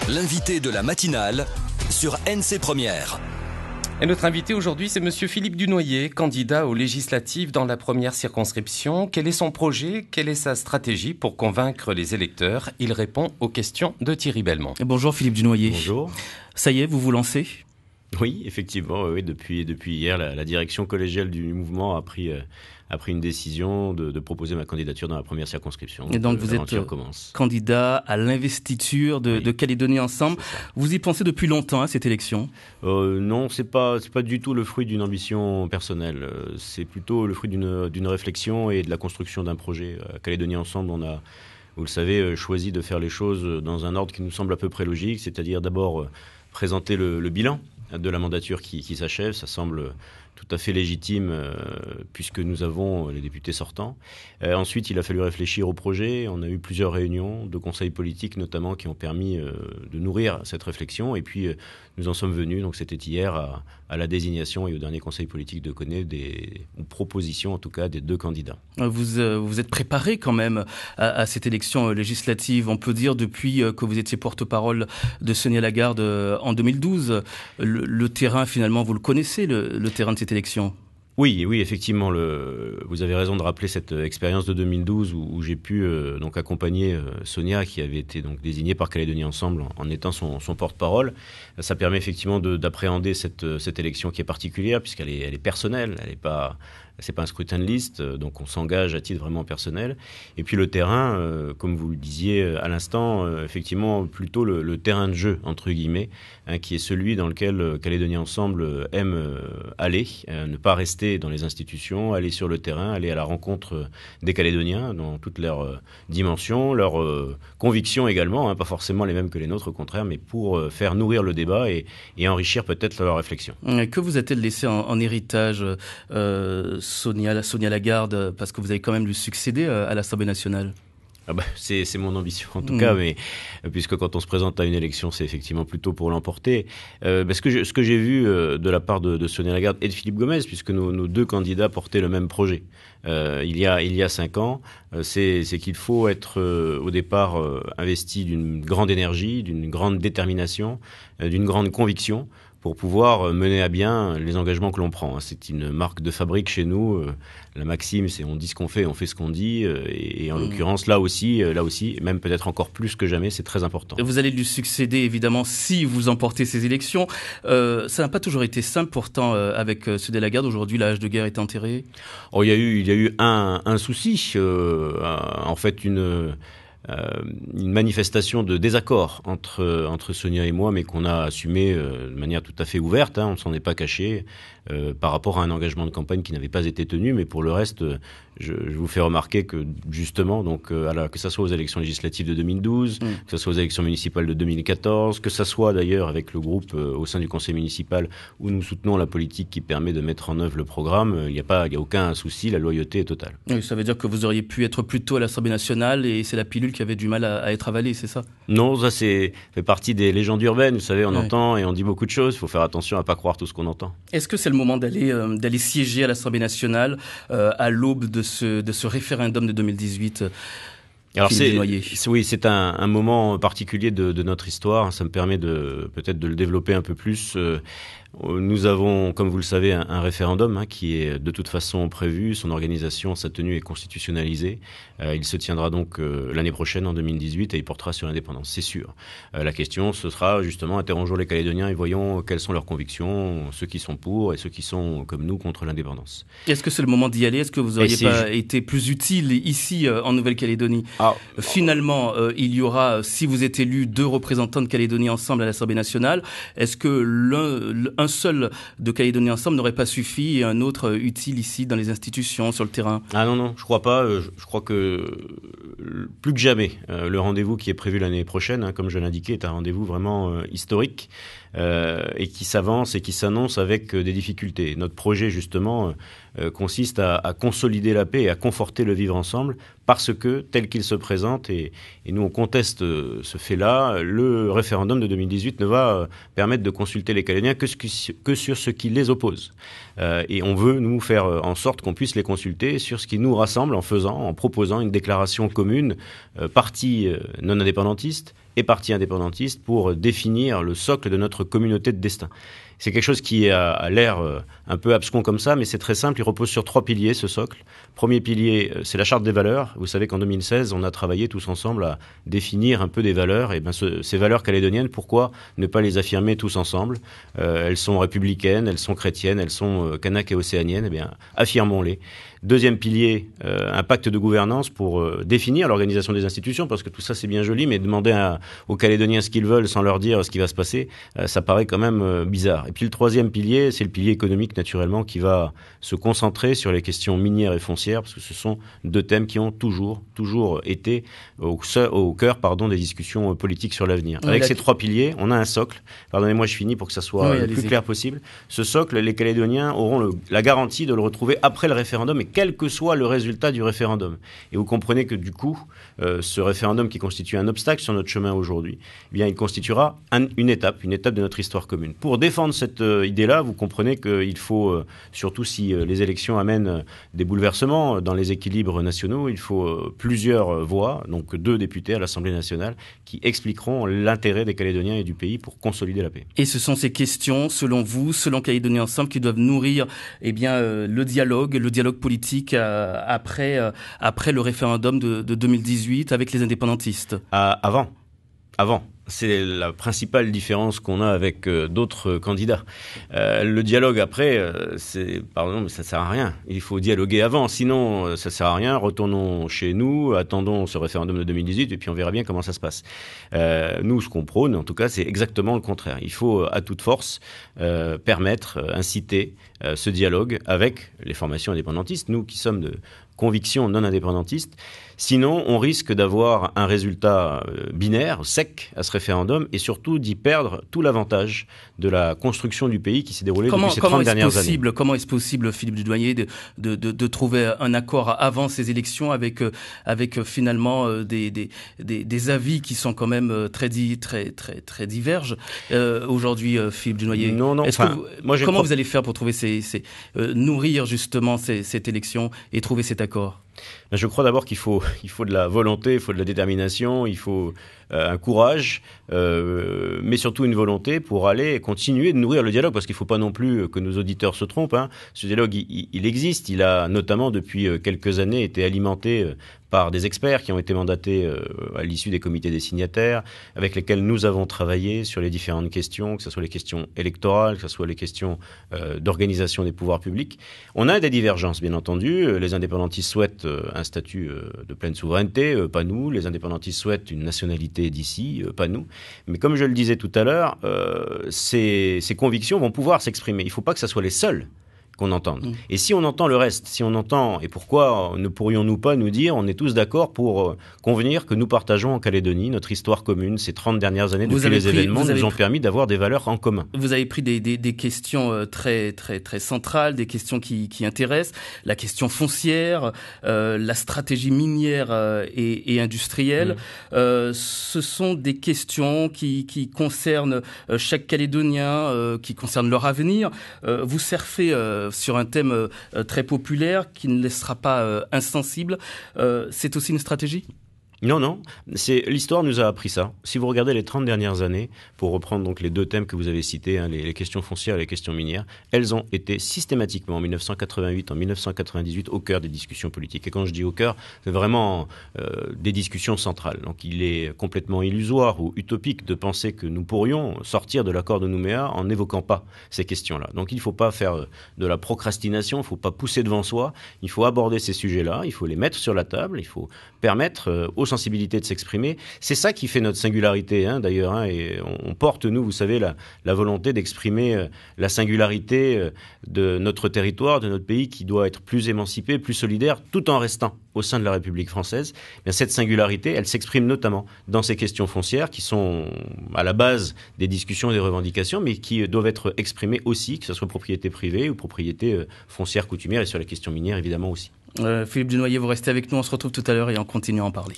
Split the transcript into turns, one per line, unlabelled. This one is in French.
L'invité de la matinale sur NC Première.
Et notre invité aujourd'hui, c'est monsieur Philippe Dunoyer, candidat aux législatives dans la première circonscription. Quel est son projet? Quelle est sa stratégie pour convaincre les électeurs? Il répond aux questions de Thierry Belmont.
Bonjour Philippe Dunoyer.
Bonjour.
Ça y est, vous vous lancez?
Oui, effectivement. Oui, depuis hier, la direction collégiale du mouvement a pris une décision de proposer ma candidature dans la première circonscription.
Et donc vous êtes candidat à l'investiture de Calédonie Ensemble. Vous y pensez depuis longtemps à cette élection?
Non, c'est pas du tout le fruit d'une ambition personnelle. C'est plutôt le fruit d'une réflexion et de la construction d'un projet. À Calédonie Ensemble, on a, vous le savez, choisi de faire les choses dans un ordre qui nous semble à peu près logique, c'est-à-dire d'abord présenter le bilan de la mandature qui s'achève. Ça semble tout à fait légitime puisque nous avons les députés sortants. Ensuite, il a fallu réfléchir au projet. On a eu plusieurs réunions de conseils politiques notamment qui ont permis de nourrir cette réflexion. Et puis, nous en sommes venus, donc c'était hier, à la désignation et au dernier conseil politique de connaître des propositions, en tout cas, des deux candidats.
Vous êtes préparé quand même à cette élection législative. On peut dire depuis que vous étiez porte-parole de Sonia Lagarde en 2012. Le terrain, finalement, vous le connaissez, le terrain de cette élection?
Oui, effectivement. Vous avez raison de rappeler cette expérience de 2012 où j'ai pu donc accompagner Sonia, qui avait été donc désignée par Calédonie Ensemble en étant son porte-parole. Ça permet effectivement d'appréhender cette élection qui est particulière puisqu'elle est personnelle. C'est pas un scrutin de liste, donc on s'engage à titre vraiment personnel. Et puis le terrain, comme vous le disiez à l'instant, effectivement plutôt le terrain de jeu entre guillemets, qui est celui dans lequel Calédonie Ensemble aime aller, ne pas rester dans les institutions, aller sur le terrain, aller à la rencontre des Calédoniens dans toutes leurs dimensions, leurs convictions également, pas forcément les mêmes que les nôtres, au contraire, mais pour faire nourrir le débat et enrichir peut-être leur réflexion.
Que vous a-t-elle laissé en héritage Sonia Lagarde, parce que vous avez quand même lui succédé à l'Assemblée nationale?
C'est mon ambition en tout cas, mais puisque quand on se présente à une élection, c'est effectivement plutôt pour l'emporter. Ce que j'ai vu de la part de Sonia Lagarde et de Philippe Gomez, puisque nos deux candidats portaient le même projet il y a 5 ans, c'est qu'il faut être au départ investi d'une grande énergie, d'une grande détermination, d'une grande conviction pour pouvoir mener à bien les engagements que l'on prend. C'est une marque de fabrique chez nous. La maxime, c'est on dit ce qu'on fait, on fait ce qu'on dit. Et en l'occurrence, là aussi, même peut-être encore plus que jamais, c'est très important.
Vous allez lui succéder, évidemment, si vous emportez ces élections. Ça n'a pas toujours été simple, pourtant, avec Sonia Lagarde. Aujourd'hui, la hache de guerre est enterrée.
Il y a eu un souci, en fait, une manifestation de désaccord entre Sonia et moi, mais qu'on a assumé de manière tout à fait ouverte, on ne s'en est pas caché, par rapport à un engagement de campagne qui n'avait pas été tenu. Mais pour le reste, je vous fais remarquer que justement, donc, que ça soit aux élections législatives de 2012, que ça soit aux élections municipales de 2014, que ça soit d'ailleurs avec le groupe au sein du conseil municipal où nous soutenons la politique qui permet de mettre en œuvre le programme, il n'y a aucun souci, la loyauté est totale.
Oui, ça veut dire que vous auriez pu être plus tôt à l'Assemblée nationale et c'est la pilule qui avait du mal à être avalée, c'est ça?
Non, ça fait partie des légendes urbaines. Vous savez, on entend et on dit beaucoup de choses. Il faut faire attention à ne pas croire tout ce qu'on entend.
Est-ce que c'est le moment d'aller siéger à l'Assemblée nationale à l'aube de ce référendum de 2018?
Alors c'est un moment particulier de notre histoire. Ça me permet peut-être de le développer un peu plus. Nous avons, comme vous le savez, un référendum qui est de toute façon prévu. Son organisation, sa tenue est constitutionnalisée. Il se tiendra donc l'année prochaine, en 2018, et il portera sur l'indépendance, c'est sûr. La question, ce sera justement interrogeons les Calédoniens et voyons quelles sont leurs convictions, ceux qui sont pour et ceux qui sont, comme nous, contre l'indépendance.
Est-ce que c'est le moment d'y aller? Est-ce que vous n'auriez pas été plus utile ici, en Nouvelle-Calédonie? Finalement, il y aura, si vous êtes élu, 2 représentants de Calédonie Ensemble à l'Assemblée nationale. Est-ce que un seul de Calédonie Ensemble n'aurait pas suffi et un autre utile ici dans les institutions, sur le terrain?
Non, je crois pas. Je crois que plus que jamais, le rendez-vous qui est prévu l'année prochaine, comme je l'indiquais, est un rendez-vous vraiment historique et qui s'avance et qui s'annonce avec des difficultés. Notre projet, justement, consiste à consolider la paix et à conforter le vivre ensemble parce que, tel qu'il se présente, et nous on conteste ce fait-là, le référendum de 2018 ne va permettre de consulter les Calédoniens que sur ce qui les oppose. Et on veut, nous, faire en sorte qu'on puisse les consulter sur ce qui nous rassemble en proposant une déclaration commune, parti non indépendantiste et parti indépendantiste pour définir le socle de notre communauté de destin. C'est quelque chose qui a l'air un peu abscon comme ça, mais c'est très simple. Il repose sur 3 piliers, ce socle. Premier pilier, c'est la charte des valeurs. Vous savez qu'en 2016, on a travaillé tous ensemble à définir un peu des valeurs. Et ces valeurs calédoniennes, pourquoi ne pas les affirmer tous ensemble ? Elles sont républicaines, elles sont chrétiennes, elles sont kanak et océaniennes. Eh bien, affirmons-les. Deuxième pilier, un pacte de gouvernance pour définir l'organisation des institutions, parce que tout ça c'est bien joli, mais demander aux Calédoniens ce qu'ils veulent sans leur dire ce qui va se passer, ça paraît quand même bizarre. Et puis le troisième pilier, c'est le pilier économique naturellement, qui va se concentrer sur les questions minières et foncières, parce que ce sont 2 thèmes qui ont toujours été au cœur des discussions politiques sur l'avenir. Avec ces 3 piliers, on a un socle. Pardonnez-moi, je finis pour que ça soit le plus clair possible. Ce socle, les Calédoniens auront la garantie de le retrouver après le référendum, et quel que soit le résultat du référendum. Et vous comprenez que du coup, ce référendum qui constitue un obstacle sur notre chemin aujourd'hui, eh bien, il constituera une étape de notre histoire commune. Pour défendre cette idée-là, vous comprenez qu'il faut, surtout si les élections amènent des bouleversements dans les équilibres nationaux, il faut plusieurs voix, donc 2 députés à l'Assemblée nationale, qui expliqueront l'intérêt des Calédoniens et du pays pour consolider la paix.
Et ce sont ces questions, selon vous, selon Calédonie Ensemble, qui doivent nourrir le dialogue politique après le référendum de 2018 avec les indépendantistes.
Avant. C'est la principale différence qu'on a avec d'autres candidats. Le dialogue après, pardon, mais ça sert à rien. Il faut dialoguer avant, sinon ça sert à rien. Retournons chez nous, attendons ce référendum de 2018 et puis on verra bien comment ça se passe. Nous, ce qu'on prône, en tout cas, c'est exactement le contraire. Il faut à toute force permettre, inciter ce dialogue avec les formations indépendantistes, nous qui sommes de conviction non indépendantiste. Sinon, on risque d'avoir un résultat binaire, sec, à ce référendum, et surtout d'y perdre tout l'avantage de la construction du pays qui s'est déroulée depuis ces 30 dernières années.
Comment est-ce possible, Philippe Dunoyer, de trouver un accord avant ces élections avec finalement des avis qui sont quand même très diverges aujourd'hui, Philippe Dunoyer? Comment vous allez faire pour trouver nourrir justement cette élection et trouver cet accord?
Je crois d'abord qu'il faut de la volonté, il faut de la détermination, il faut un courage, mais surtout une volonté pour aller et continuer de nourrir le dialogue, parce qu'il ne faut pas non plus que nos auditeurs se trompent. Hein. Ce dialogue, il existe, il a notamment depuis quelques années été alimenté par des experts qui ont été mandatés à l'issue des comités des signataires, avec lesquels nous avons travaillé sur les différentes questions, que ce soit les questions électorales, que ce soit les questions d'organisation des pouvoirs publics. On a des divergences, bien entendu. Les indépendantistes souhaitent un statut de pleine souveraineté, pas nous. Les indépendantistes souhaitent une nationalité d'ici, pas nous. Mais comme je le disais tout à l'heure, ces convictions vont pouvoir s'exprimer. Il ne faut pas que ce soit les seuls qu'on entende. Et si on entend le reste, et pourquoi ne pourrions-nous pas nous dire, on est tous d'accord pour convenir que nous partageons en Calédonie notre histoire commune, ces 30 dernières années depuis les événements nous ont permis d'avoir des valeurs en commun.
Vous avez pris des questions très, très, très centrales, des questions qui intéressent, la question foncière, la stratégie minière et industrielle. Ce sont des questions qui concernent chaque Calédonien, qui concernent leur avenir. Vous surfez sur un thème très populaire qui ne laissera pas insensible. C'est aussi une stratégie ?
Non. L'histoire nous a appris ça. Si vous regardez les 30 dernières années, pour reprendre donc les 2 thèmes que vous avez cités, les questions foncières et les questions minières, elles ont été systématiquement en 1988, en 1998 au cœur des discussions politiques. Et quand je dis au cœur, c'est vraiment des discussions centrales. Donc il est complètement illusoire ou utopique de penser que nous pourrions sortir de l'accord de Nouméa en n'évoquant pas ces questions-là. Donc il ne faut pas faire de la procrastination, il ne faut pas pousser devant soi, il faut aborder ces sujets-là, il faut les mettre sur la table, il faut permettre aux sensibilité de s'exprimer. C'est ça qui fait notre singularité, d'ailleurs. Et on porte, nous, vous savez, la volonté d'exprimer la singularité de notre territoire, de notre pays, qui doit être plus émancipé, plus solidaire, tout en restant au sein de la République française. Bien, cette singularité, elle s'exprime notamment dans ces questions foncières qui sont à la base des discussions et des revendications, mais qui doivent être exprimées aussi, que ce soit propriété privée ou propriété foncière coutumière, et sur les questions minières, évidemment, aussi.
Philippe Dunoyer, vous restez avec nous, on se retrouve tout à l'heure et on continue à en parler.